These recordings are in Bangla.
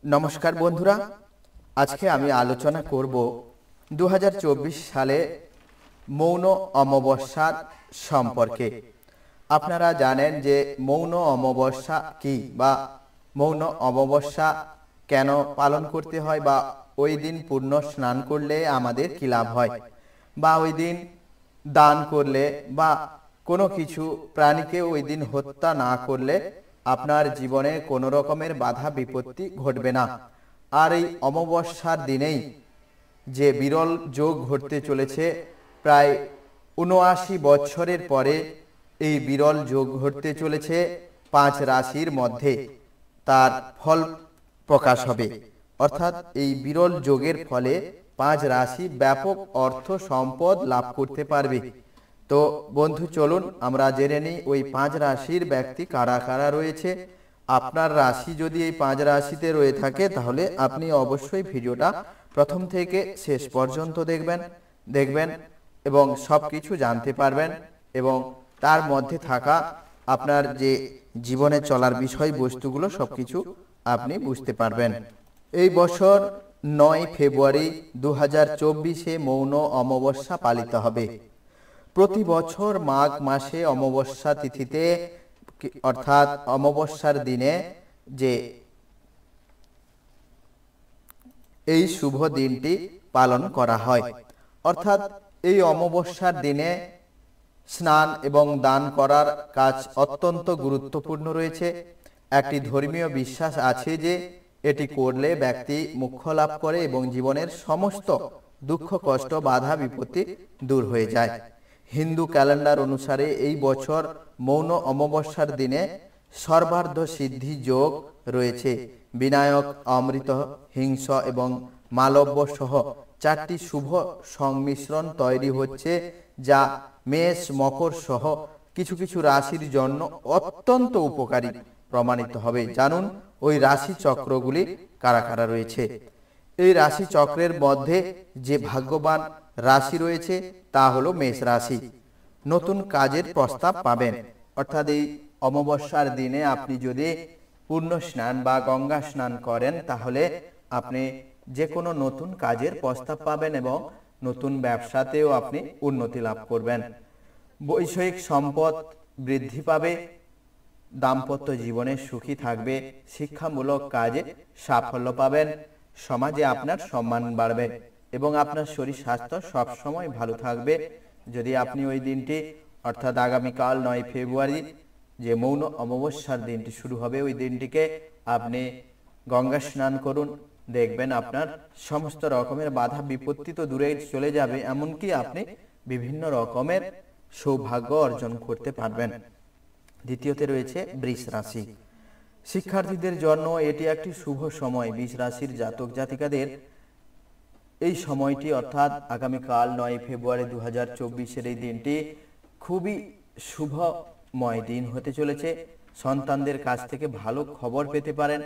নমস্কার বন্ধুরা, আজকে আমি আলোচনা করব 2024 সালে মৌন অমাবস্যার সম্পর্কে। আপনারা জানেন যে মৌন অমাবস্যা কি বা মৌন অমাবস্যা কেন পালন করতে হয় বা ওই দিন পূর্ণ স্নান করলে আমাদের কি লাভ হয় বা ওই দিন দান করলে বা কোনো কিছু প্রাণীকে ওই দিন হত্যা না করলে আপনার জীবনে কোনো রকমের বাধা বিপত্তি ঘটবে না। আর এই অমাবস্যার দিনেই যে বিরল যোগ ঘটতে চলেছে, প্রায় ৭৯ বছরের পরে এই বিরল যোগ ঘটতে চলেছে 5 রাশির মধ্যে, তার ফল প্রকাশ হবে। অর্থাৎ এই বিরল যোগের ফলে 5 রাশি ব্যাপক অর্থ সম্পদ লাভ করতে পারবে। তো বন্ধু, চলুন আমরা জেনে নিই ওই 5 রাশির ব্যক্তি কারা কারা রয়েছে। আপনার রাশি যদি এই 5 রাশিতে রয়ে থাকে তাহলে আপনি অবশ্যই ভিডিওটা প্রথম থেকে শেষ পর্যন্ত দেখবেন এবং সবকিছু জানতে পারবেন এবং তার মধ্যে থাকা আপনার যে জীবনে চলার বিষয়বস্তুগুলো সবকিছু আপনি বুঝতে পারবেন। এই বছর 9 ফেব্রুয়ারি 2024-এ মৌন অমাবস্যা পালিত হবে। প্রতি বছর মাঘ মাসে অমাবস্যা তিথিতে অর্থাৎ অমাবস্যার দিনে যে এই শুভ দিনটি পালন করা হয়। অর্থাৎ এই অমাবস্যার দিনে স্নান এবং দান করার কাজ অত্যন্ত গুরুত্বপূর্ণ রয়েছে। একটি ধর্মীয় বিশ্বাস আছে যে এটি করলে ব্যক্তি মোক্ষ লাভ করে এবং জীবনের সমস্ত দুঃখ কষ্ট বাধা বিপত্তি দূর হয়ে যায়। হিন্দু ক্যালেন্ডার অনুসারে এই বছর মৌন অমাবস্যার দিনে সর্বার্ধ সিদ্ধি যোগ রয়েছে। বিনায়ক, অমৃত, হিংস এবং মালব্য সহ 4টি শুভ সংমিশ্রণ তৈরি হচ্ছে, যা মেষ, মকর সহ কিছু কিছু রাশির জন্য অত্যন্ত উপকারী প্রমাণিত হবে। জানুন ওই রাশি চক্রগুলি কারা কারা রয়েছে। এই রাশি চক্রের মধ্যে যে ভাগ্যবান রাশি রয়েছে তা হলো মেষ রাশি। নতুন কাজের প্রস্তাব পাবেন। অর্থাৎ এই অমাবস্যার দিনে আপনি যদি পূর্ণ স্নান বা গঙ্গা স্নান করেন তাহলে আপনি যে কোনো নতুন কাজের প্রস্তাব পাবেন এবং নতুন ব্যবসাতেও আপনি উন্নতি লাভ করবেন। বৈষয়িক সম্পদ বৃদ্ধি পাবে, দাম্পত্য জীবনে সুখী থাকবে, শিক্ষামূলক কাজে সাফল্য পাবেন, সমাজে আপনার সম্মান বাড়বে এবং আপনার শরীর স্বাস্থ্য সবসময় ভালো থাকবে। যদি আপনি ওই দিনটি অর্থাৎ আগামীকাল 9 ফেব্রুয়ারি যে মৌন অমাবস্যার দিনটি শুরু হবে, ওই দিনটিকে আপনি গঙ্গা স্নান করুন, দেখবেন আপনার সমস্ত রকমের বাধা বিপত্তি তো দূরে চলে যাবে, এমনকি আপনি বিভিন্ন রকমের সৌভাগ্য অর্জন করতে পারবেন। দ্বিতীয়তে রয়েছে বৃষ রাশি। শিক্ষার্থীদের জন্য এটি একটি শুভ সময়। বৃষ রাশির জাতক জাতিকাদের এই সময়টি অর্থাৎ আগামীকাল 9 ফেব্রুয়ারি 2024-এর এই দিনটি খুবই শুভময় দিন হতে চলেছে। সন্তানদের কাছ থেকে ভালো খবর পেতে পারেন।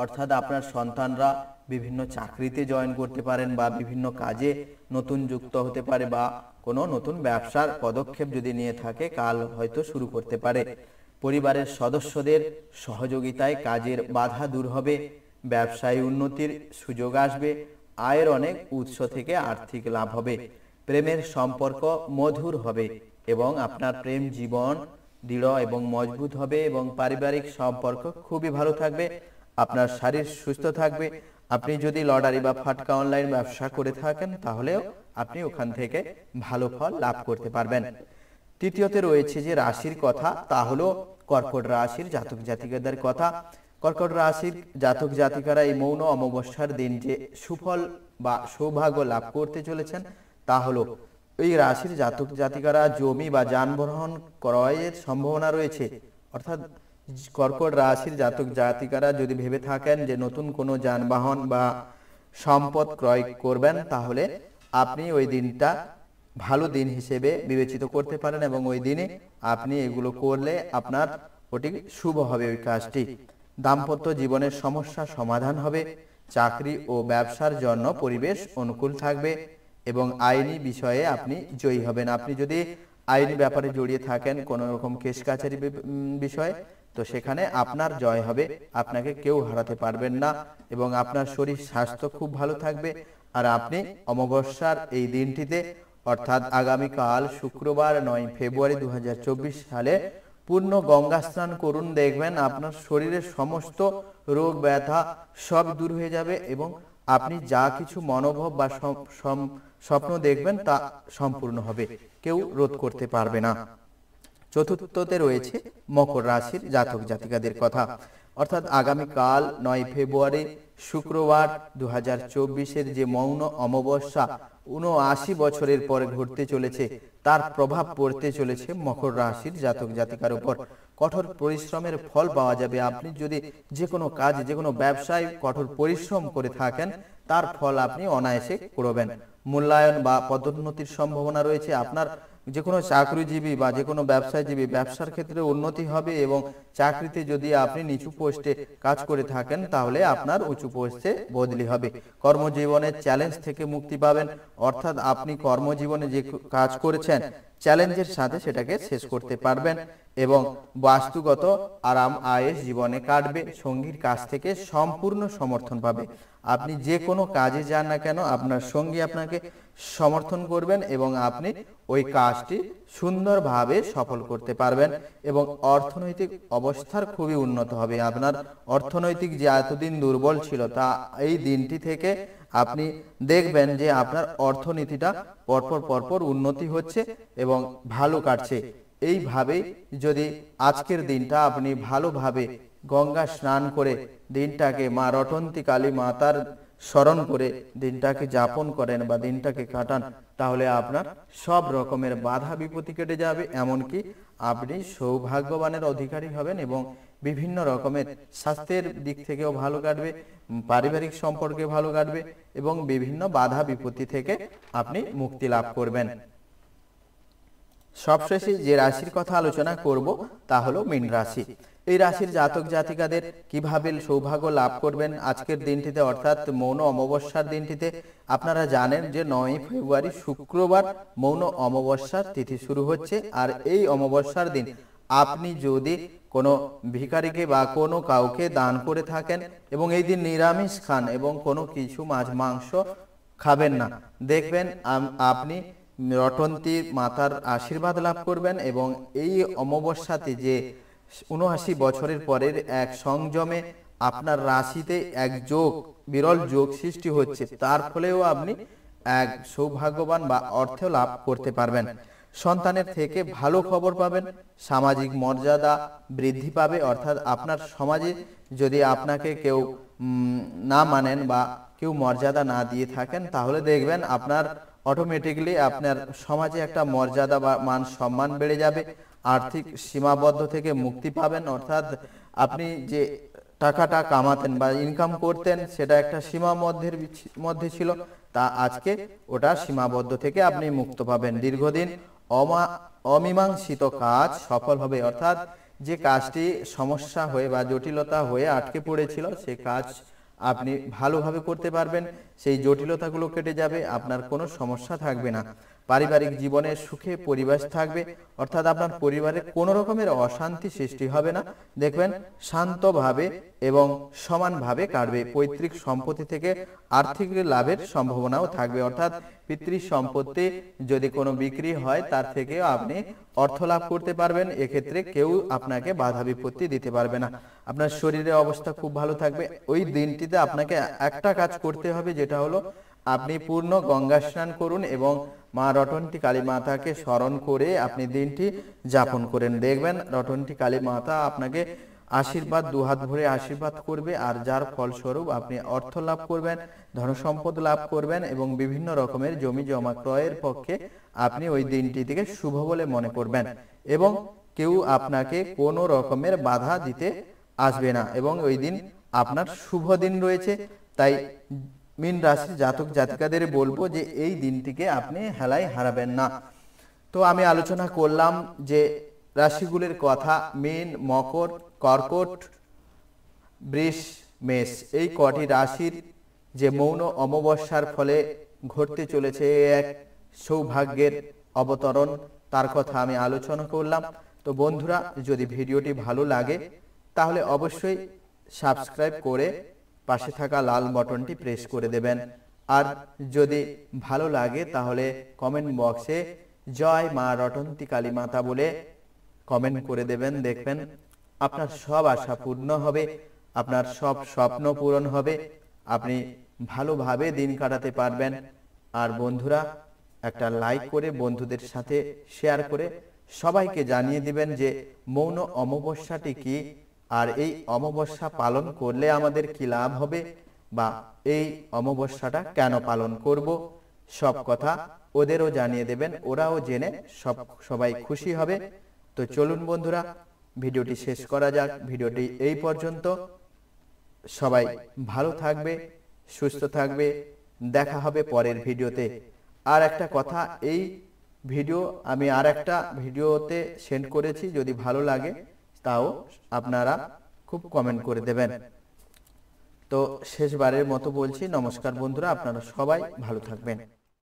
অর্থাৎ আপনার সন্তানরা বিভিন্ন চাকরিতে জয়েন করতে পারেন বা বিভিন্ন কাজে নতুন যুক্ত হতে পারে বা কোনো নতুন ব্যবসার পদক্ষেপ যদি নিয়ে থাকে কাল হয়তো শুরু করতে পারে। পরিবারের সদস্যদের সহযোগিতায় কাজের বাধা দূর হবে, ব্যবসায় উন্নতির সুযোগ আসবে, আয়ের অনেক উৎস থেকে আর্থিক লাভ হবে, প্রেমের সম্পর্ক মধুর হবে এবং আপনার প্রেম জীবন দৃঢ় এবং মজবুত হবে এবং পারিবারিক সম্পর্ক খুবই ভালো থাকবে। আপনার শরীর সুস্থ থাকবে। আপনি যদি লটারি বা ফাটকা অনলাইন ব্যবসা করে থাকেন তাহলেও আপনি ওখান থেকে ভালো ফল লাভ করতে পারবেন। তৃতীয়তে রয়েছে যে রাশির কথা, তা হলো কর্কট রাশির জাতক জাতিকাদের কথা। কর্কট রাশির জাতক জাতিকারা এই মৌন অমাবস্যার দিন যে সুফল বা সৌভাগ্য লাভ করতে চলেছেন তা হলো এই রাশির জাতক জাতিকারা জমি বা যানবাহন ক্রয়ের সম্ভাবনা রয়েছে। অর্থাৎ কর্কট রাশির জাতক জাতিকারা যদি ভেবে থাকেন যে নতুন কোনো যানবাহন বা সম্পদ ক্রয় করবেন তাহলে আপনি ওই দিনটা ভালো দিন হিসেবে বিবেচিত করতে পারেন এবং ওই দিনে আপনি এগুলো করলে আপনার ওটি শুভ হবে ওই কাজটি। দাম্পত্য জীবনের সমস্যা সমাধান হবে, চাকরি ও ব্যবসার জন্য পরিবেশ অনুকূল থাকবে এবং আইনি বিষয়ে আপনি জয়ী হবেন। আপনি যদি আইনি ব্যাপারে জড়িয়ে থাকেন কোনো রকম কেস কাছারি বিষয়ে তো সেখানে আপনার জয় হবে, আপনাকে কেউ হারাতে পারবেন না এবং আপনার শরীর স্বাস্থ্য খুব ভালো থাকবে। আর আপনি অমাবস্যার এই দিনটিতে অর্থাৎ আগামীকাল শুক্রবার 9 ফেব্রুয়ারি 2024 সালে পূর্ণ গঙ্গা স্নান করুন। দেখবেন আপনার শরীরের সমস্ত রোগ ব্যথা সব দূর হয়ে যাবে এবং আপনি যা কিছু মনোভাব বা স্বপ্ন দেখবেন তা সম্পূর্ণ হবে, কেউ রোধ করতে পারবে না। চতুর্থতে রয়েছে মকর রাশির জাতক জাতিকাদের কথা, অর্থাৎ আগামীকাল 9 ফেব্রুয়ারি শুক্রবার 2024 যে মৌন অমাবস্যা 79 বছরের পর ঘটতে চলেছে, তার প্রভাব পড়তে চলেছে মকর রাশির জাতক জাতিকার উপর। কঠোর পরিশ্রমের ফল পাওয়া যাবে। আপনি যদি যে কোনো কাজ, যে কোনো ব্যবসায় কঠোর পরিশ্রম করে থাকেন, তার ফল আপনি অনায়াসে করবেন। মূল্যায়ন বা পদোন্নতির সম্ভাবনা রয়েছে। আপনার যে কোনো চাকরিজীবী বা যে কোনো ব্যবসায়জীবী, ব্যবসার ক্ষেত্রে উন্নতি হবে এবং চাকরিতে যদি আপনি নিচু পোস্টে কাজ করে থাকেন তাহলে আপনার উঁচু পোস্টে বদলি হবে। কর্মজীবনের চ্যালেঞ্জ থেকে মুক্তি পাবেন, অর্থাৎ আপনি কর্মজীবনে যে কাজ করেছেন চ্যালেঞ্জের সাথে সেটাকে শেষ করতে পারবেন এবং বাস্তুগত আরাম আয়েশ জীবনে কাটবে। সঙ্গীর কাছ থেকে সম্পূর্ণ সমর্থন পাবে। আপনি যে কোনো কাজে যান না কেন, আপনার সঙ্গী আপনাকে সমর্থন করবেন এবং আপনি ওই কাজটি সুন্দরভাবে সফল করতে পারবেন এবং অর্থনৈতিক অবস্থার খুবই উন্নত হবে। আপনার অর্থনৈতিক যে এতদিন দুর্বল ছিল তা এই দিনটি থেকে আপনি দেখবেন যে আপনার অর্থনীতিটা পরপর উন্নতি হচ্ছে এবং ভালো কাটছে। এইভাবে যদি আজকের দিনটা আপনি ভালোভাবে গঙ্গা স্নান করে দিনটাকে মা রটন্তী কালী মাতার স্মরণ করে দিনটাকে যাপন করেন বা দিনটাকে কাটান, তাহলে আপনার সব রকমের বাধা বিপত্তি কেটে যাবে। এমনকি আপনি সৌভাগ্যবানের অধিকারী হবেন এবং বিভিন্ন রকমের স্বাস্থ্যের দিক থেকেও ভালো কাটবে, পারিবারিক সম্পর্কে ভালো কাটবে এবং বিভিন্ন বাধা বিপত্তি থেকে আপনি মুক্তি লাভ করবেন। সবশেষে যে রাশির কথা আলোচনা করব তা হলো মীন রাশি। এই রাশির জাতক জাতিকাদের কিভাবে সৌভাগ্য লাভ করবেন আজকের দিনটিতে, অর্থাৎ মৌন অমাবস্যার দিনটিতে। আপনারা জানেন যে 9 ফেব্রুয়ারি শুক্রবার মৌন অমাবস্যার তিথি শুরু হচ্ছে। আর এই অমাবস্যার দিন আপনি যদি কোনো ভিখারিকে বা কোনো কাউকে দান করে থাকেন এবং এই দিন নিরামিষ খান এবং কোনো কিছু মাছ মাংস খাবেন না, দেখবেন আপনি রটন্তী মাতার আশীর্বাদ লাভ করবেন এবং এই অমাবস্যাতে যে 79 বছরের পরের এক সংযমে আপনার রাশিতে এক যোগ, বিরল যোগ সৃষ্টি হচ্ছে, তার ফলেও আপনি এক সৌভাগ্যবান বা অর্থ লাভ করতে পারবেন। সন্তানের থেকে ভালো খবর পাবেন, সামাজিক মর্যাদা বৃদ্ধি পাবে, অর্থাৎ আপনার সমাজে যদি আপনাকে কেউ না মানেন বা কেউ মর্যাদা না দিয়ে থাকেন তাহলে দেখবেন আপনার অটোমেটিকলি আপনার সমাজে একটা মর্যাদা বা মান সম্মান বেড়ে যাবে। আর্থিক সীমাবদ্ধ থেকে মুক্তি পাবেন, অর্থাৎ আপনি যে টাকাটা কামাতেন বা ইনকাম করতেন সেটা একটা সীমা মধ্যে ছিল, তা আজকে ওটা সীমাবদ্ধ থেকে আপনি মুক্ত পাবেন। দীর্ঘদিন অমীমাংসিত কাজ সফল হবে, অর্থাৎ যে কাজটি সমস্যা হয়ে বা জটিলতা হয়ে আটকে পড়েছিল সে কাজ আপনি ভালোভাবে করতে পারবেন, সেই জটিলতাগুলো কেটে যাবে, আপনার কোনো সমস্যা থাকবে না। পারিবারিক জীবনে সুখে পরিবেশ থাকবে, অর্থাৎ আপনার পরিবারে কোনো রকমের অশান্তি সৃষ্টি হবে না, দেখবেন শান্তভাবে এবং সমানভাবে কাটবে। পৈতৃক সম্পত্তি থেকে আর্থিক লাভের সম্ভাবনাও থাকবে, অর্থাৎ পিতৃ সম্পত্তি যদি কোনো বিক্রি হয় তার থেকেও আপনি অর্থ লাভ করতে পারবেন। এক্ষেত্রে কেউ আপনাকে বাধা বিপত্তি দিতে পারবে না। আপনার শরীরের অবস্থা খুব ভালো থাকবে। ওই দিনটিতে আপনাকে একটা কাজ করতে হবে, যেটা হলো আপনি পূর্ণ গঙ্গা স্নান করুন এবং মা রটন্তী কালী মাতাকে স্মরণ করে আপনি দিনটি যাপন করেন। দেখবেন রটন্তী কালী মাতা আপনাকে আশীর্বাদ, দুহাত ভরে আশীর্বাদ করবে, আর যার ফলস্বরূপ আপনি অর্থ লাভ করবেন, ধনসম্পদ লাভ করবেন এবং বিভিন্ন রকমের জমি জমা ক্রয়ের পক্ষে আপনি ওই দিনটি থেকে শুভ বলে মনে করবেন এবং কেউ আপনাকে কোনো রকমের বাধা দিতে আসবে না এবং ওই দিন আপনার শুভ দিন রয়েছে। তাই মীন রাশির জাতক জাতিকাদের বলবো যে এই দিনটিকে আপনি হেলায় হারাবেন না। তো আমি আলোচনা করলাম যে রাশিগুলির কথা, মীন, মকর, কর্কট, বৃষ, মেষ, এই কটি রাশির যে মৌন অমাবস্যার ফলে ঘটতে চলেছে এক সৌভাগ্যের অবতরণ, তার কথা আমি আলোচনা করলাম। তো বন্ধুরা, যদি ভিডিওটি ভালো লাগে তাহলে অবশ্যই সাবস্ক্রাইব করে পাশে থাকা লাল বাটনটি প্রেস করে দেবেন। আর যদি ভালো লাগে তাহলে কমেন্ট বক্সে জয় মা রটন্তী কালী মাতা বলে কমেন্ট করে দেবেন। দেখবেন আপনার সব আশা পূর্ণ হবে, আপনার সব স্বপ্ন পূরণ হবে, আপনি ভালোভাবে দিন কাটাতে পারবেন। আর বন্ধুরা, একটা লাইক করে বন্ধুদের সাথে শেয়ার করে সবাইকে জানিয়ে দিবেন যে মৌন অমাবস্যাটি কি, আর এই অমাবস্যা পালন করলে আমাদের কি লাভ হবে, বা এই অমাবস্যাটা কেন পালন করব, সব কথা ওদেরও জানিয়ে দেবেন, ওরাও জেনে সবাই খুশি হবে। তো চলুন বন্ধুরা, ভিডিওটি শেষ করা যাক। ভিডিওটি এই পর্যন্ত। সবাই ভালো থাকবে, সুস্থ থাকবে, দেখা হবে পরের ভিডিওতে। আর একটা কথা, এই ভিডিও আমি আর একটা ভিডিওতে সেন্ড করেছি, যদি ভালো লাগে তাও আপনারা খুব কমেন্ট করে দেবেন। তো শেষবারের মতো বলছি নমস্কার বন্ধুরা, আপনারা সবাই ভালো থাকবেন।